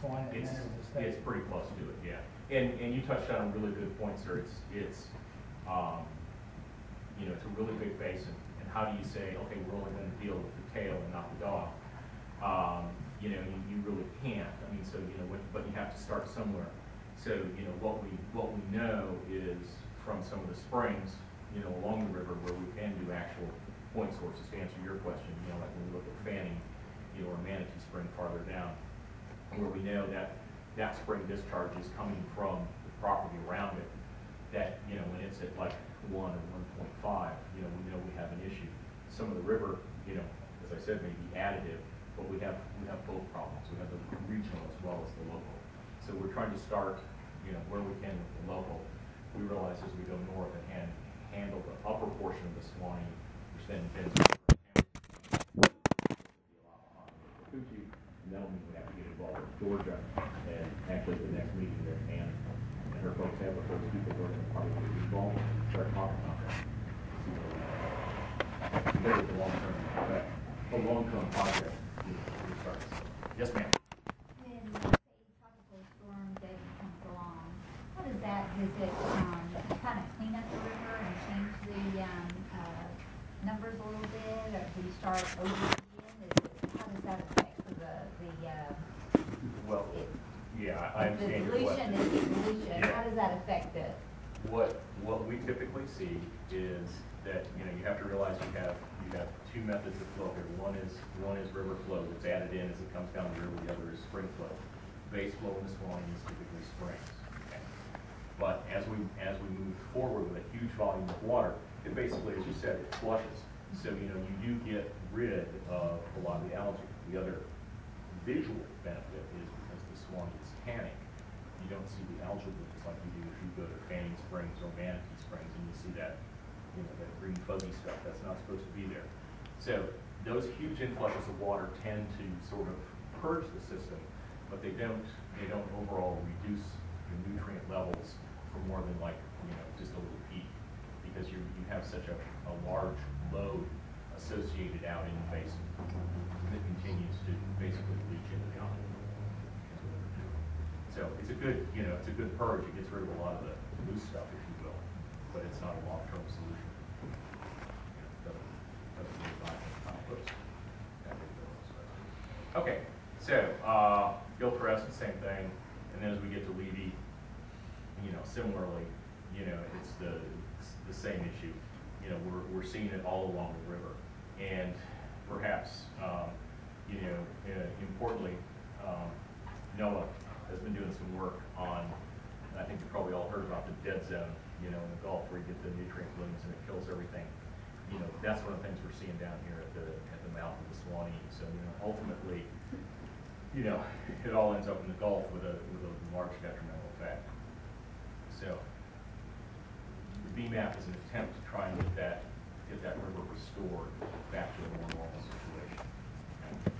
point, and then it was a state. It's pretty close to it, yeah. And you touched on a really good point, sir. It's you know, it's a really big basin. And how do you say, okay, we're only going to deal with the tail and not the dog? You know, you really can't. I mean, so you know, but you have to start somewhere. So you know, what we know is from some of the springs, you know, along the river where we can do actual point sources. To answer your question, you know, like when we look at Fanning, you know, or Manatee Spring farther down, where we know that that spring discharge is coming from the property around it. That, you know, when it's at like 1 or 1.5, you know, we have an issue. Some of the river, you know, as I said, may be additive, but we have both problems. We have the regional as well as the local. So we're trying to start, you know, where we can with the local. We realize as we go north and handle the upper portion of the Suwannee, which then bends over Fuji, and that'll mean we have to get involved with Georgia. And actually, the next meeting there, and her folks have the first people who are going to probably get involved, start talking about that. There is a long-term project. Yes, ma'am. When say tropical storm David comes along, how does that, does it kind of clean up the river and change the numbers a little bit, or do you start over again? How does that affect well, yeah, I understand your question. The depletion, Yeah. how does that affect it? What we typically see is that, you know, you have to realize you have two methods of flow here. One is river flow that's added in as it comes down the river. The other is spring flow. Base flow in the Suwannee is typically springs. Okay? But as we move forward with a huge volume of water, it basically, as you said, it flushes. So you know you do get rid of a lot of the algae. The other visual benefit is because the Suwannee is tannic, you don't see the algal blooms like you do if you go to Fanning Springs or Manatee Springs and you see that, you know, that green fuzzy stuff. That's not supposed to be there. So those huge influshes of water tend to sort of purge the system, but they don't overall reduce your nutrient levels for more than, like, you know, just a little peak, because you have such a large load associated out in the basin that continues to basically leach into the aquaculture. So it's a good, you know, it's a good purge. It gets rid of a lot of the loose stuff, if you will, but it's not a long-term solution. Okay, so Gilchrist, same thing, and then as we get to Levy, you know, similarly, you know, it's the same issue. You know, we're seeing it all along the river, and perhaps, you know, importantly, NOAA has been doing some work on, and I think you probably all heard about the dead zone, you know, in the Gulf where you get the nutrient blooms and it kills everything. You know, that's one of the things we're seeing down here at the mouth of the Suwannee. So, you know, ultimately, you know, it all ends up in the Gulf with a large detrimental effect. So, the BMAP is an attempt to try and get that river restored back to a more normal situation. Okay.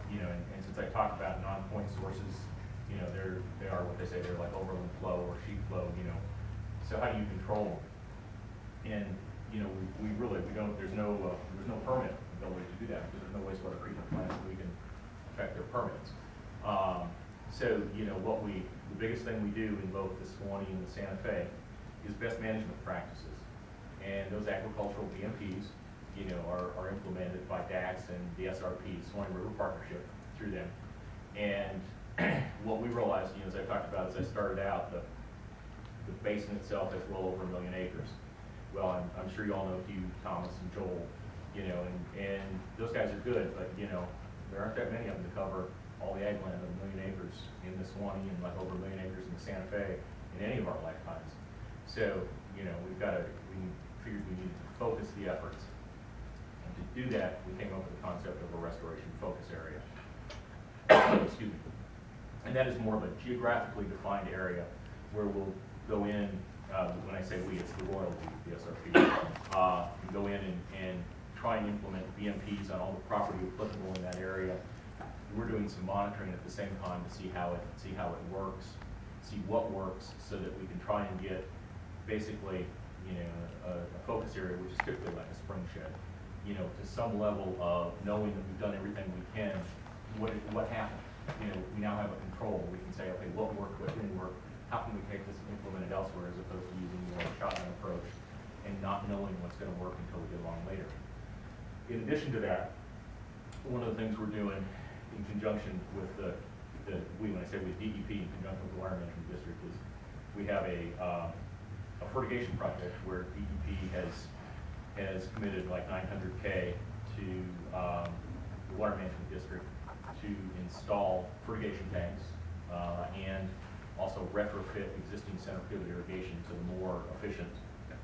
You know, and since I talked about non-point sources, you know, they are what they say, they're like overland flow or sheet flow. You know, so how do you control them? And you know, there's no permit ability to do that because there's no wastewater treatment plants that we can affect their permits. So you know, the biggest thing we do in both the Suwannee and the Santa Fe is best management practices, and those agricultural BMPs, you know, are implemented by DAX and the SRP, Suwannee River Partnership, through them. And what we realized, you know, as I talked about as I started out, the basin itself has well over 1 million acres. Well, I'm sure you all know Hugh, Thomas, and Joel, you know, and those guys are good, but, you know, there aren't that many of them to cover all the ag land of 1 million acres in the Suwannee and like over 1 million acres in the Santa Fe in any of our lifetimes. So, you know, we figured we needed to focus the efforts. And to do that, we came up with the concept of a restoration focus area. Excuse me. And that is more of a geographically defined area where we'll go in, when I say we, it's the Royal League, the SRP, go in and try and implement BMPs on all the property applicable in that area. We're doing some monitoring at the same time to see how it works, see what works, so that we can try and get basically, you know, a focus area, which is typically like a spring shed, you know, to some level of knowing that we've done everything we can. What happened? we now have a control. We can say, okay, what worked, what didn't work, how can we take this and implement it elsewhere, as opposed to using more of a shotgun approach and not knowing what's going to work until we get along later. In addition to that, one of the things we're doing in conjunction with when I say with DEP in conjunction with the Water Management District, is we have a fertigation project where DEP has committed like $900K to the Water Management District to install fertigation tanks and also retrofit existing center pivot irrigation to the more efficient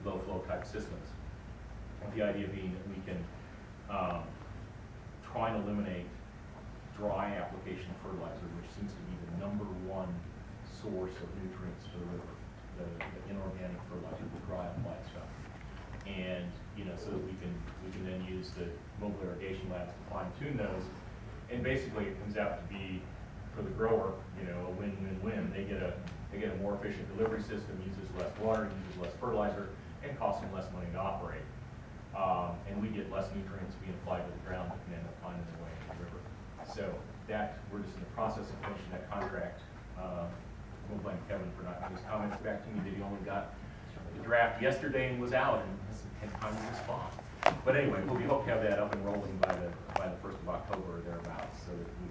low flow type systems. The idea being that we can try and eliminate dry application of fertilizer, which seems to be the #1 source of nutrients for the river, the inorganic fertilizer, the dry applied stuff. And so that we can then use the mobile irrigation labs to fine tune those. And basically it comes out to be, for the grower, a win-win-win. They get a more efficient delivery system, uses less water, uses less fertilizer, and costs them less money to operate. And we get less nutrients being applied to the ground that can end up finding their way into the river. So that, we're just in the process of finishing that contract. We'll blame Kevin for not getting his comments back to me that he only got the draft yesterday and was out and hasn't had time to respond. But anyway, we hope to have that up and rolling by the 1st of October or thereabouts, so that we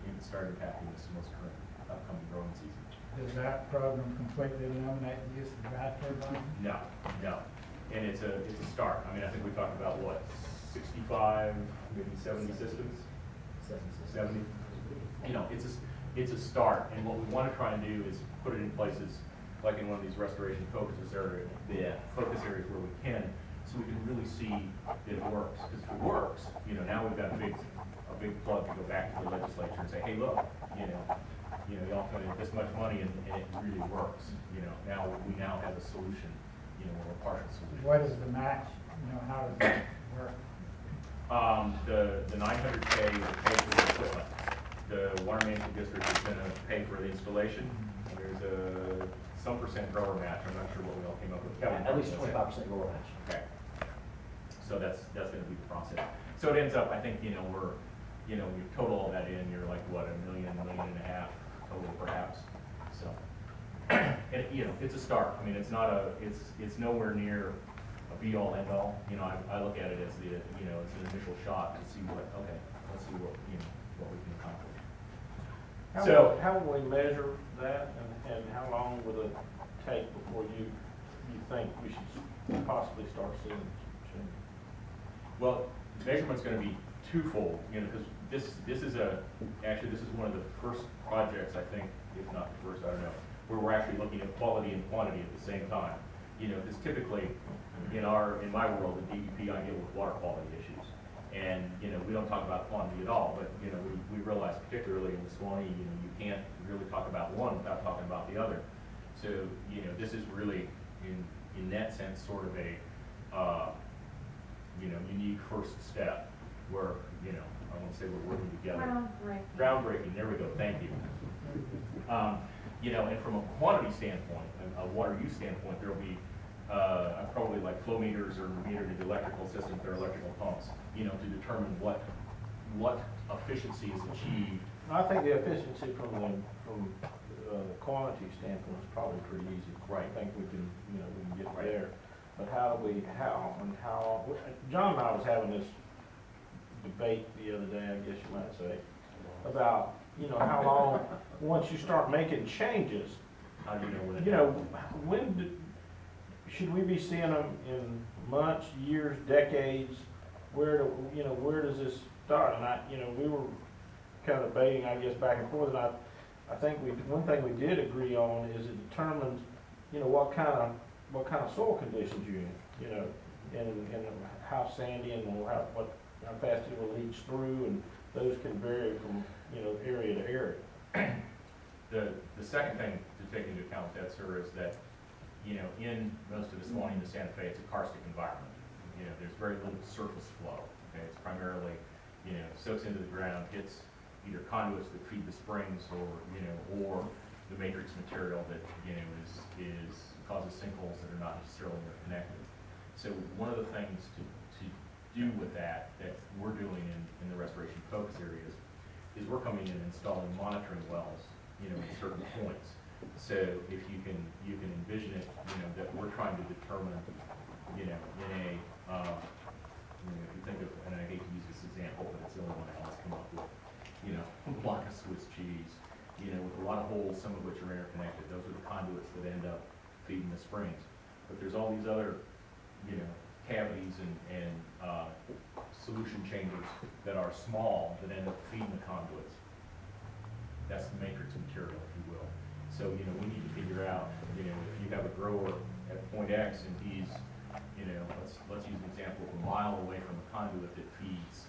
can start impacting this most current upcoming growing season. Does that program completely eliminate the use of dry fertilizer? No. And it's a start. I mean, I think we talked about what, 65, maybe 70 systems? 70. It's a start, and what we want to try and do is put it in places like in one of these restoration focus areas where we can, so we can really see that it works. Because if it works, now we've got a big plug to go back to the legislature and say, hey, look, y'all put in this much money and it really works. Now we have a solution, or a partial solution. What is the match? How does that work? The $900K will pay for the equipment. The Water Management District is going to pay for the installation. There's some percent grower match. I'm not sure what we all came up with. At least 25% grower match. Okay. So that's going to be the process. So it ends up, I think, we total all that in, you're like, what, $1 million, $1.5 million total perhaps. So, and it's a start. I mean, it's nowhere near a be all end all. I look at it as it's an initial shot to see let's see what we can accomplish. How will we measure that, and how long will it take before you think we should possibly start seeing change? Well, the measurement's going to be twofold, because this is one of the first projects, I think, if not the first, I don't know, where we're actually looking at quality and quantity at the same time. Because typically in my world, the DEP, I deal with water quality issues. And, we don't talk about quantity at all, but, we realize particularly in the Suwannee, you can't really talk about one without talking about the other. So, this is really, in that sense, sort of a, unique first step where, I won't say we're working together. Groundbreaking, there we go, thank you. And from a quantity standpoint, a water use standpoint, there'll be probably like flow meters or metered into electrical systems, they're electrical pumps, to determine what efficiency is achieved. I think the efficiency from the quantity standpoint is probably pretty easy. Right. I think we can get there. But how John and I was having this debate the other day, I guess you might say, about, how long, once you start making changes, How do you know when should we be seeing them in months, years, decades? Where does this start? And we were kind of debating, I guess, back and forth. And I think one thing we did agree on is it determines, what kind of soil conditions you're in, and how sandy and how fast it will leach through, and those can vary from area to area. The second thing to take into account with that, sir, is that in most of the Suwannee and the Santa Fe, it's a karstic environment. There's very little surface flow. Okay, it's primarily soaks into the ground, hits either conduits that feed the springs, or the matrix material that is causes sinkholes that are not necessarily interconnected. So one of the things to do with that we're doing in the restoration focus areas is we're coming in and installing monitoring wells, you know, at certain points. So if you can envision it, you know, that we're trying to determine, you know, in a, you know, if you think of, and I hate to use this example, but it's the only one I always come up with, you know, a block of Swiss cheese, you know, with a lot of holes, some of which are interconnected. Those are the conduits that end up feeding the springs. But there's all these other, you know, cavities and solution chambers that are small that end up feeding the conduits. That's the matrix material, if you will. So, you know, we need to figure out, you know, if you have a grower at point X and he's, you know, let's use an example of a mile away from a conduit that feeds,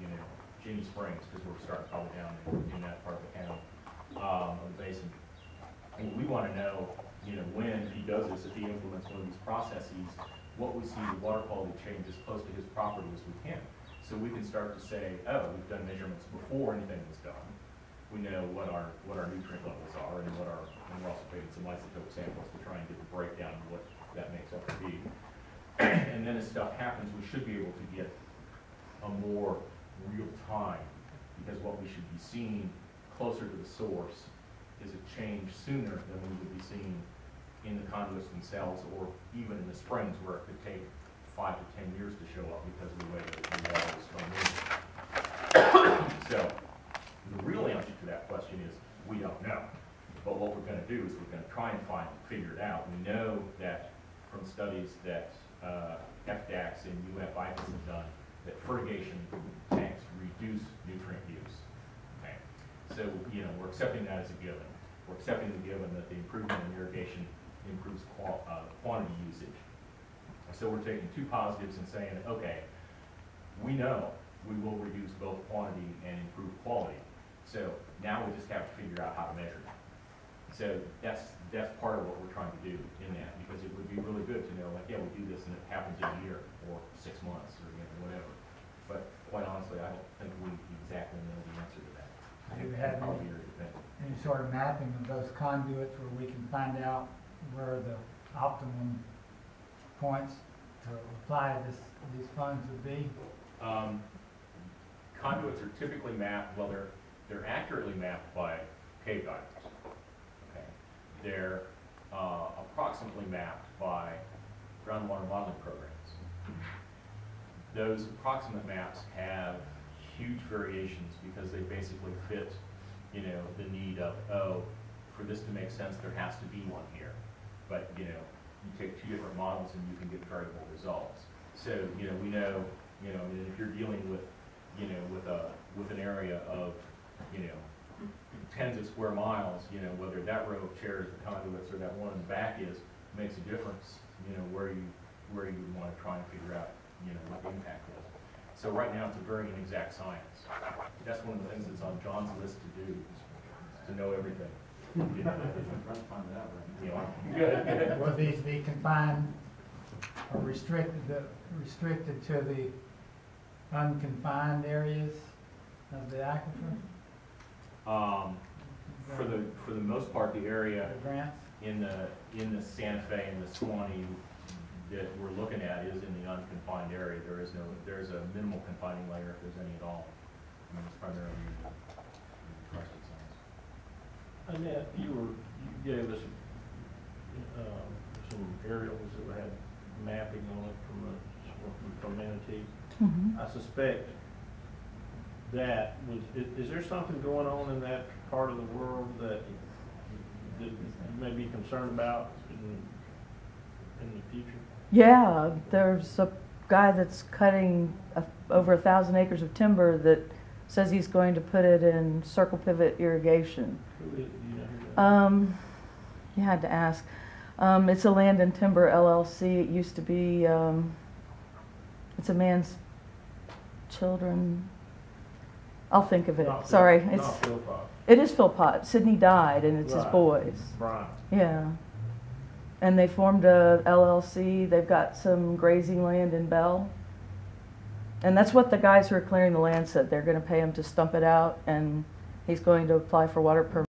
you know, Jenny Springs, because we're starting probably down in that part of the county, of the basin. And we want to know, you know, when he does this, if he implements one of these processes, what we see the water quality change as close to his property as we can. So we can start to say, oh, we've done measurements before anything was done. We know what our nutrient levels are, and we're also taking some isotope samples to try and get the breakdown of what that makes up to be. And then as stuff happens, we should be able to get a more real time, because what we should be seeing closer to the source is a change sooner than we would be seeing in the conduits themselves, or even in the springs, where it could take 5 to 10 years to show up because of the way that the water is coming in. So the real answer to that question is we don't know. But what we're going to do is we're going to try and figure it out. We know that from studies that FDAX and UF-IFAS have done, that fertigation tanks reduce nutrient use. Okay. So, you know, we're accepting that as a given. We're accepting the given that the improvement in irrigation improves quantity usage. So we're taking two positives and saying, okay, we know we will reduce both quantity and improve quality. So now we just have to figure out how to measure that. So that's part of what we're trying to do in that, because it would be really good to know, like, yeah, we do this and it happens in a year or 6 months or, you know, whatever. But quite honestly, I don't think we exactly know the answer to that. Do you have any sort of mapping of those conduits where we can find out where the optimum points to apply these funds would be? Conduits are typically mapped, well, they're accurately mapped by cave divers. Okay. They're approximately mapped by groundwater modeling programs. Those approximate maps have huge variations because they basically fit, you know, the need of, oh, for this to make sense, there has to be one here. But, you know, you take 2 different models and you can get variable results. So, you know, we know, you know, if you're dealing with, you know, with an area of, you know, tens of square miles, you know, whether that row of chairs, the conduits, or that one in the back makes a difference, you know, where you want to try and figure out, you know, what the impact is. So right now, it's a very inexact science. That's one of the things that's on John's list to do, to know everything. You know, I'm trying to find it out right now. You know, good. Will these be confined or restricted to the unconfined areas of the aquifer? For the most part, the area The grants? in the Santa Fe and the Suwannee that we're looking at is in the unconfined area. There's a minimal confining layer, if there's any at all. I mean, it's primarily crusted zones. Annette, you gave us some aerials that had mapping on it from Manatee. Mm-hmm. I suspect that is there something going on in that part of the world that you may be concerned about in the future? Yeah, there's a guy that's cutting over 1,000 acres of timber that says he's going to put it in circle pivot irrigation. Who is, do you know who that is? You had to ask. It's a Land and Timber LLC. It used to be, it's a man's children. I'll think of it. Not Sorry. Phil, not Phil Fox. It is Philpott. Sidney died, and it's his Right. boys. Brian. Yeah. And they formed a LLC. They've got some grazing land in Bell. And that's what the guys who are clearing the land said. They're going to pay him to stump it out, and he's going to apply for water permit.